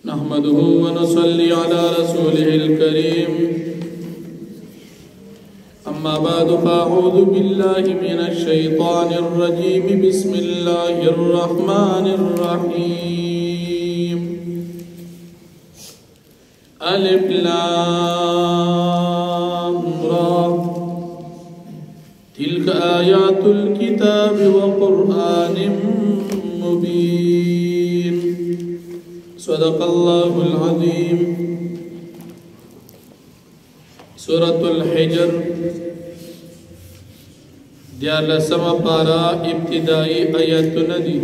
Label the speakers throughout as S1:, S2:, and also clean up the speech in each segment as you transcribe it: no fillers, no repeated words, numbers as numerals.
S1: نحمده ونصلي على رسوله الكريم أما بعد فأعوذ بالله من الشيطان الرجيم بسم الله الرحمن الرحيم ألف لام را تلك آيات الكتاب وقرآن مبين صدق الله العظيم. سورة الحجر دیارلسمہ پارا ابتدائی آیتون دی.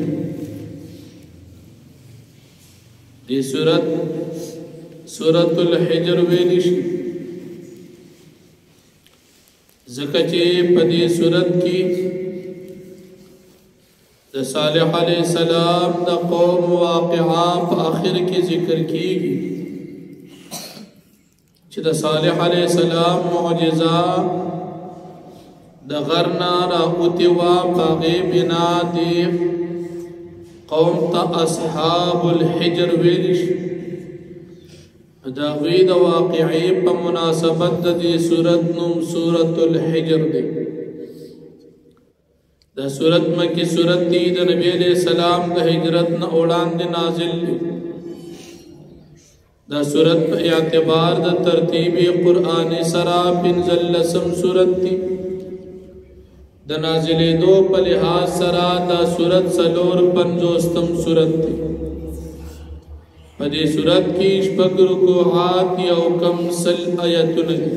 S1: دی سورة الحجر ویلش زکچے پدی سورت کی دا صالح علیہ السلام دا قوم واقعات آخر کی ذکر کی گی چھ دا صالح علیہ السلام معجزہ دا غرنا راہوتی واقعی بنا دی قوم تا اصحاب الحجر ویلش دا غید واقعی پا مناسبت دی سورت نم سورت الحجر دی. دا سورت مکی سورت دی دا نبی علیہ السلام دا ہجرت نا اوڑان دی نازل دی. دا سورت پا اعتبار دا ترتیب قرآن سرا پنزل لسم سورت دی. دا نازل دو پا لحاظ سرا دا سورت سلور پنجوستم سورت دی. پا دی سورت کی شپک رکوعات یو کم سل آیتون دی.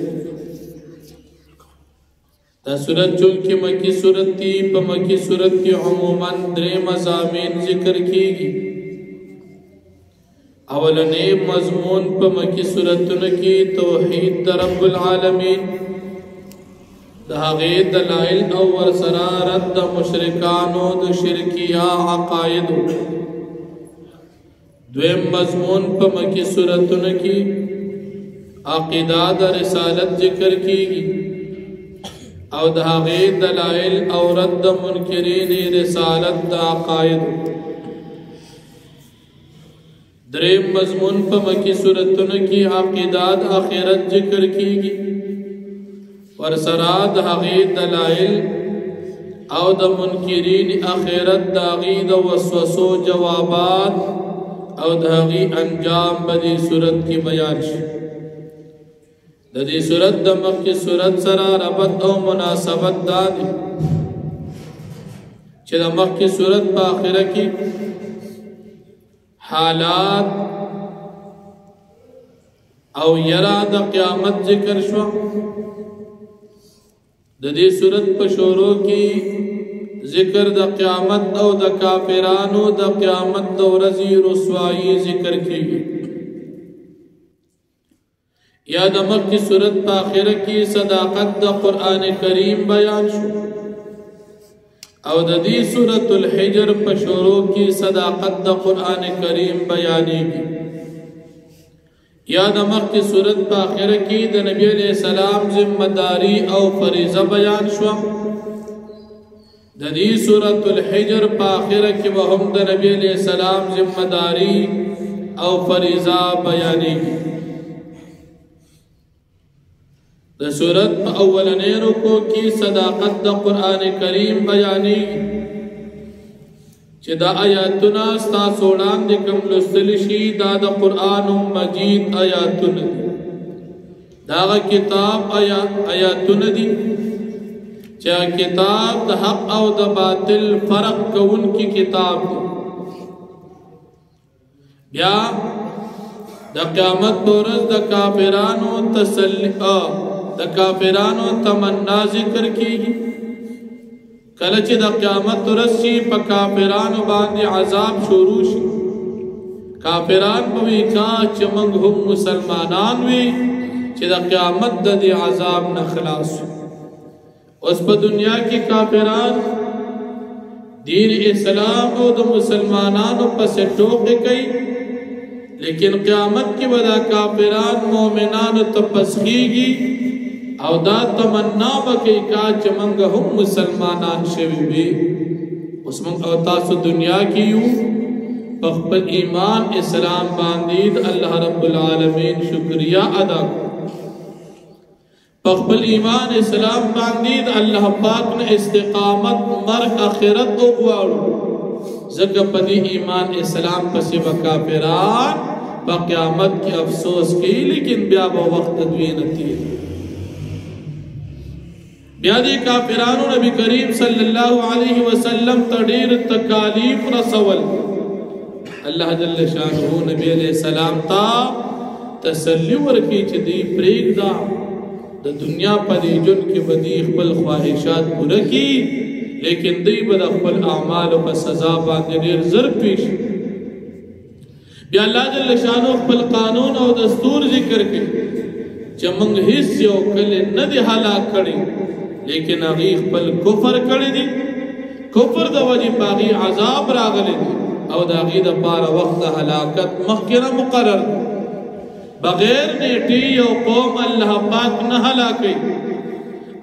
S1: دا سورت چونکہ مکی سورت تی پا مکی سورت کی عموماً درے مضامین ذکر کی گی. اولنے مضمون پا مکی سورتن کی توحید دا رب العالمین دا غید دلائل اور سرارت دا مشرکانو دا شرکیہ عقائدو. دویم مضمون پا مکی سورتن کی عقیدہ دا رسالت ذکر کی گی او دا غید دلائل او رد منکرین رسالت دا عقائد. دریم مضمون پا مکی سورتن کی عقیدات آخرت ذکر کی گی ورسراد غید دلائل او دا منکرین آخرت دا غید وسوسو جوابات او دا غید انجام بدی سورت کی بیان شد. دا دی سورت دا مکی سورت سرا ربط او مناسبت دا دی چھ دا مکی سورت پا آخرہ کی حالات او یرا دا قیامت ذکر شوا. دا دی سورت پا شورو کی ذکر دا قیامت او دا کافرانو دا قیامت دا رزی رسوائی ذکر کی گئی. یا دا مکی سورت پا آخرہ کی صداقت دا قرآن کریم بیان شو او دا دی سورت الحجر پا شروع کی صداقت دا قرآن کریم بیانی گی. یا دا مکی سورت پا آخرہ کی دا نبی علیہ السلام ذمہ داری او فریضہ بیان شو. دا دی سورت الحجر پا آخرہ کی وہم دا نبی علیہ السلام ذمہ داری او فریضہ بیانی گی. دا سورت پا اولنے رکو کی صداقت دا قرآن کریم بیانی چھ دا آیاتنا ستا سوڑان دکم لستلشی دا دا قرآن مجید آیاتن دی. دا غا کتاب آیاتن دی چھ کتاب دا حق او دا باطل فرق کون کی کتاب دی. بیا دا قیامت دورز دا کافرانو تسلیقہ دا کافرانو تمنا ذکر کی گی. کلچ دا قیامت رسی پا کافرانو باندی عذاب شروع شی. کافران پوی کاچ منگ ہم مسلمانان وی چھ دا قیامت دا دی عذاب نخلاص. اس پا دنیا کی کافران دین اسلام او دا مسلمانانو پس ٹوک کئی لیکن قیامت کی ودا کافران مومنانو تپسخی گی او دا تمنا بکی کاچ منگ ہم مسلمانان شوی بی. اس منگ او تاسو دنیا کیوں خپل ایمان اسلام باندې الله رب العالمین شکریا ادا خپل ایمان اسلام باندې الله پاک نے استقامت مرګ آخرت وغواړو زکه په دې ایمان اسلام پسې کافران په قیامت کې افسوس کوي لیکن بیا به وخت دوی نه تیر بیا دې کافرانو نبی کریم صلی الله علیه وسلم ته ډېر تکالیف رسول الله جل شانه نبی علیہ السلام تا تسلی ورکی چې دی پریږدا د دنیا په دې جون کې بدی خپل خواهشات پوره کی لیکن دی به خپل اعمال په سزا باندې ډیر زر پیش بیا الله جل شانه خپل قانون او دستور ذکر کړي چې موږ هیڅ یو کله نه دی هلاک کړي لیکن هغه خپل کفر کړی دی کفر د وجې باغی عذاب راغلی دی او دا غي د پاره وخت هلاکت مخکره مقرر بغیر نیټي او قوم الله پاک نه هلاکي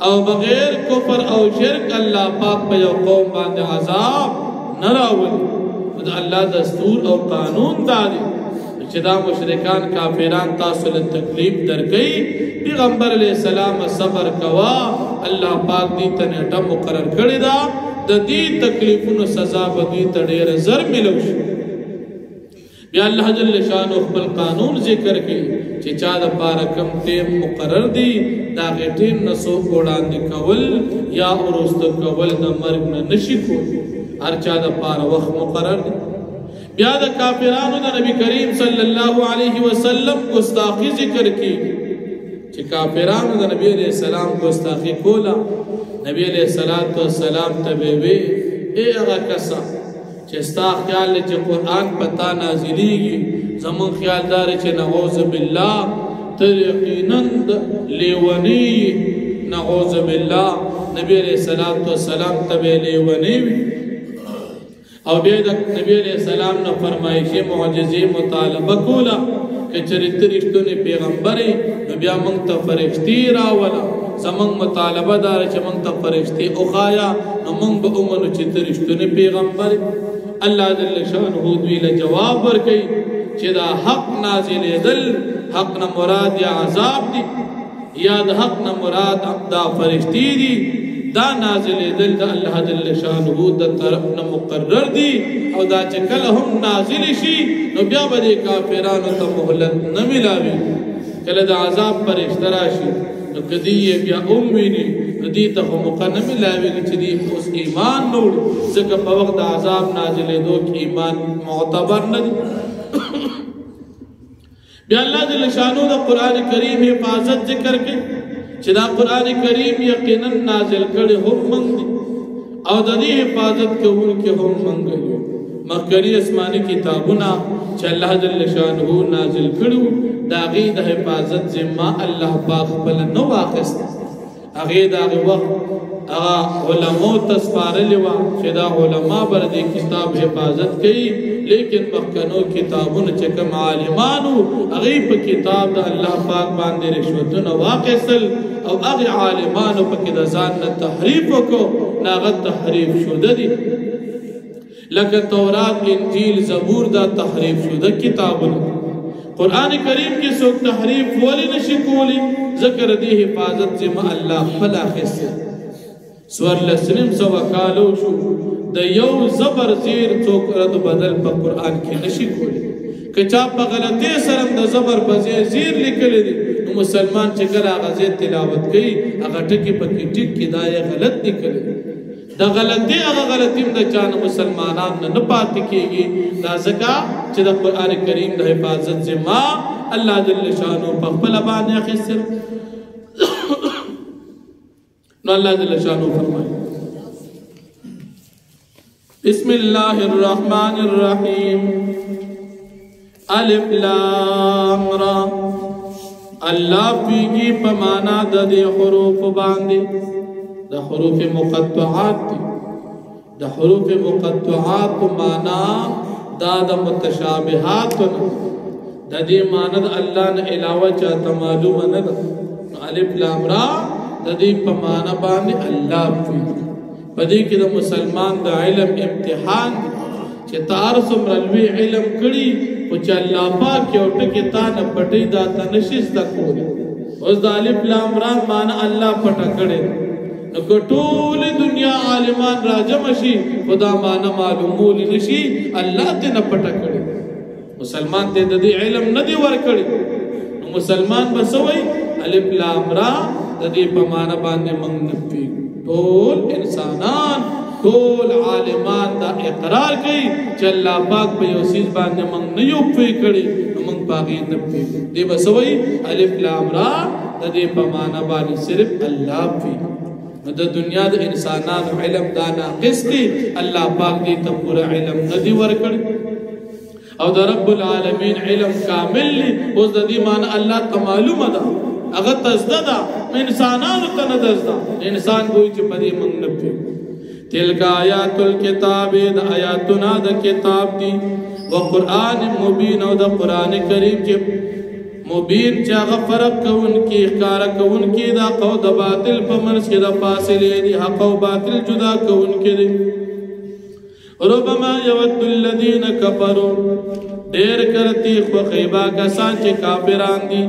S1: او بغیر کفر او شرک الله پاک په یو قوم باندې عذاب نه راوړي دا الله دستور او قانون دادي چې دا مشرکان کافران تاسو له تکلیف درکې پیغمبر علیہ السلام صبر کوا الله پاک دې ته نیټه مقرر کړی دا د دې تکلیفونو سزا به دې ته ډېر زر ملو شي بیا الله جل شانه خپل قانون ذکر کړي چې چا د پاره کم ټیم مقرر دي دا غټین نسو وړاندې کول یا ورست کول د مرګ نه نشي کول هر چا د پاره وخت مقرر دي بیا د کافرانو د نبی کریم صلی الله علیه وسلم ګستاخی ذکر کړي چې کافرانو د نبی علیہ السلام ګستاخی کولا نبی علیہ السلام ته وی اے هغه کسا چې ستا خیال چې قرآن پتا نازلیږي زمون خیال دار چې نعوذ بالله ته یقینا لیونی نعوذ بالله نبی علیہ السلام ته لیونی او بیا د نبی علیہ السلام نه فرمایشي معجزې مطالبه کولا کہ چرته رښتونه پیغمبري نو بیا موږ ته فرشتي راولا زمون مطالبه دار چې موږ ته فرشتي او خایا نو موږ به ومنو چې رښتونه پیغمبري الله جل شانه دوی له جواب ورکړي چې دا حق نازل دل حق نه مراد یا عذاب دي یا د حق نه مراد دا فرشتي دي دا نازل دل د الله جل شانه د طرف نه مقرر دي او دا چې کله هم نازل شي نو بیا به کافرانو ته مهلت نه ملاوي کله د عذاب پر اشتراشي نو کدی بیا ویني نو دې ته موقع نه ملاوي چې دې اوس ایمان نوړ ځکه په وخت د عذاب نازل دوک ایمان معتبر نه دي بیا الله جل شانه د قران کریم حفاظت ذکر کوي چې دا قران کریم یقینا نازل کړي هم موږ دي او د دې حفاظت کوونکي هم موږ یو مخکري آسماني کتابونه چې الله جل شانه نازل کړو دا غي د حفاظت ذمہ الله پاک بل نو واخست هغه دا وخت هغه علماء تسپارل و چې دا علما بر دې کتاب حفاظت کوي لیکن مخکنو کتابونه چې کوم عالمانو هغه په کتاب د الله پاک باندې رشوتونه واقعسل او هغه عالمانو په کې د ځان نه تحریف وکړو ناغه تحریف شوه دي لکه تورات انجیل زبور دا تحریف شوه کتابونه قرآن کریم کی سوک تحریف ولی نشی کولی ذکر دی حفاظت زم اللہ فلا خسر سور لسلم سوا کالو شو دا یو زبر زیر چوک رد بدل پا قرآن کی نشی کولی کچا پا غلطی سرم دا زبر پا زیر لکلی دی نو مسلمان چکر آغا زیر تلاوت گئی آغا ٹکی پا کی ٹک کی دا یہ غلط نکلی دا غلطی آغا غلطیم دا چانا مسلمانان نا نپاتی کیگی دا زکا چی دا قرآن کریم دا حفاظت زما اللہ جل شانو پخبل بانی خسر نو اللہ جل شانو فرمائے بسم اللہ الرحمن الرحیم الف لام را اللہ پیگی پمانا دا دی حروف باندی دا حروف مقطعات دی دا حروف مقطعات مانا دا دا متشابہات دا دی مانا دا اللہ نے علاوہ چاہتا معلوم ندا الف لام را دا دی پا مانا بانی اللہ پی پا دی که دا مسلمان دا علم امتحان دی چې تار څومره لوی علم کړي او چې الله پاک یو ټکی تا نه پټي دا ته نشي زده کولی اوس د الف لام را معنا الله پټه کړي نو ټول دنیا عالمان راجم شي خدا معنا معلومول نشي الله ته نه پټه کړي مسلمان ته د دې علم نه دی ور کړي نو مسلمان بسوي الف لام را د دې په معنا باندې موږ نه پی ټول انسانان ټول عالمان دا اقرار کوي چې الله پاک په یو سیز باندې موږ نه یو پی کړي موږ باغې نه پی دې بسوي الف لام را د دې په معنا باندې صرف الله پی د دنیا د انسانانو علم دا ناقص دی الله پاک دې ته پورا علم ندی ورکړي او د رب العالمین علم کامل لی اوس د دې معنی الله ته معلومه ده هغه تزده ده انسانانو ته نه دزده انسان کوئی چې په دې موږ نه پوهېږو تلک آیات الکتاب د آیاتنا د کتاب دي وقرآن مبین او د قرآن کریم چې مبین چې هغه فرق کوونکي ښکاره کوونکي دا قو د باطل په منځ کې د فاصلې دي حق او باطل جدا کوونکي دي ربما یود الذین کفروا ډېر کرتی خوښیبا کسان چې کافران دي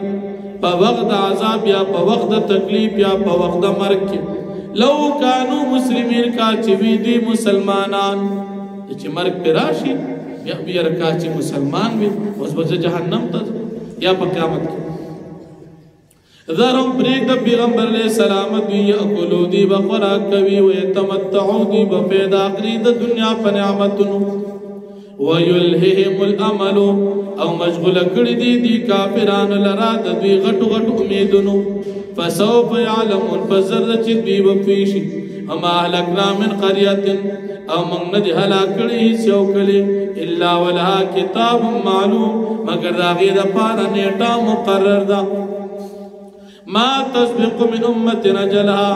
S1: په وخت عذاب یا په وخت تکلیف یا په وخت مرګ کې لو کانو مسلمین کا چې وی دي مسلمانان چې مرګ پر راشي یا بیا رکا چې مسلمان وي اوس به جهنم ته یا په قیامت کې ذرهم پریک د پیغمبر علیہ السلام دی یاکلو دی بخوراک کوي و یتمتعو دی بفیدا اخری د دنیا په نعمتونو ویلههم الامل او مشغول کړي دي کافرانو لرا د دوی غټو غټو امیدونو فسوف يعلمون فزر چې دوی وفیشي اما اهلکنا من قريه او موږ نه دي هلاک کړي سیو کړي الا ولها کتاب معلوم مگر داغه د پاره نیټه مقرر ده ما تسبق من امه نجلها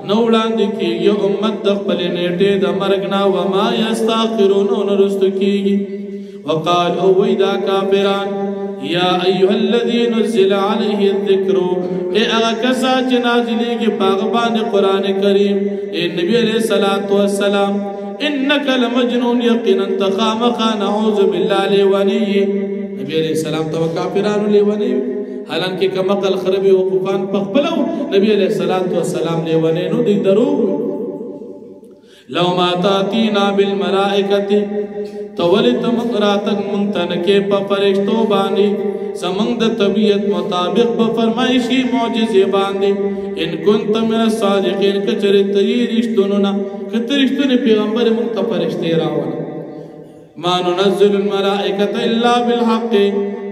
S1: نو وړاندې کېږي امت د خپل نیټې د مرګ نه وما یستاخرون نرست کېږي وقال او ویدا کافران یا ایها الذی نزل علیه الذکر اے هغه کسا چې نازلېږي پاغه باندې قران کریم اے نبی علیہ الصلوۃ والسلام انک لمجنون یقینا تخامخ نعوذ بالله لیونی نبی علیہ السلام تو کافرانو لیونی حالانکه کمقل خربي وقفان پخپلو نبی علیہ الصلوۃ والسلام لیونی نو دی درو لو ما تاتینا بالملائکه تولت مقراتک منتنکه په فرشتو باندې سمنګ د طبیعت مطابق په فرمایشي معجزې باندې ان كنت من الصادقین کچره تی رښتونو نه کته رښتونه پیغمبر مونږ ته فرشتي راوړل ما ننزل الملائکه الا بالحق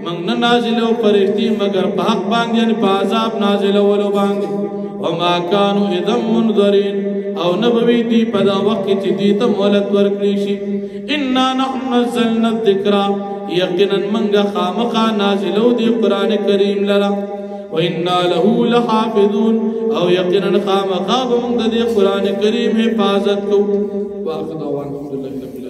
S1: من نازل فرشتي مگر په حق باندې یعنی په عذاب نازل ولو باندې وما كانوا اذا منذرين او نبوي دي په دا وخت چې دي ته مهلت ورکړي شي ان نحن نزلنا الذکر یقینا منغه خامخا نازلو دي قران کریم لرا وانا له لحافظون او یقینا خامخا موږ د قران کریم حفاظت کو واخذ الحمد لله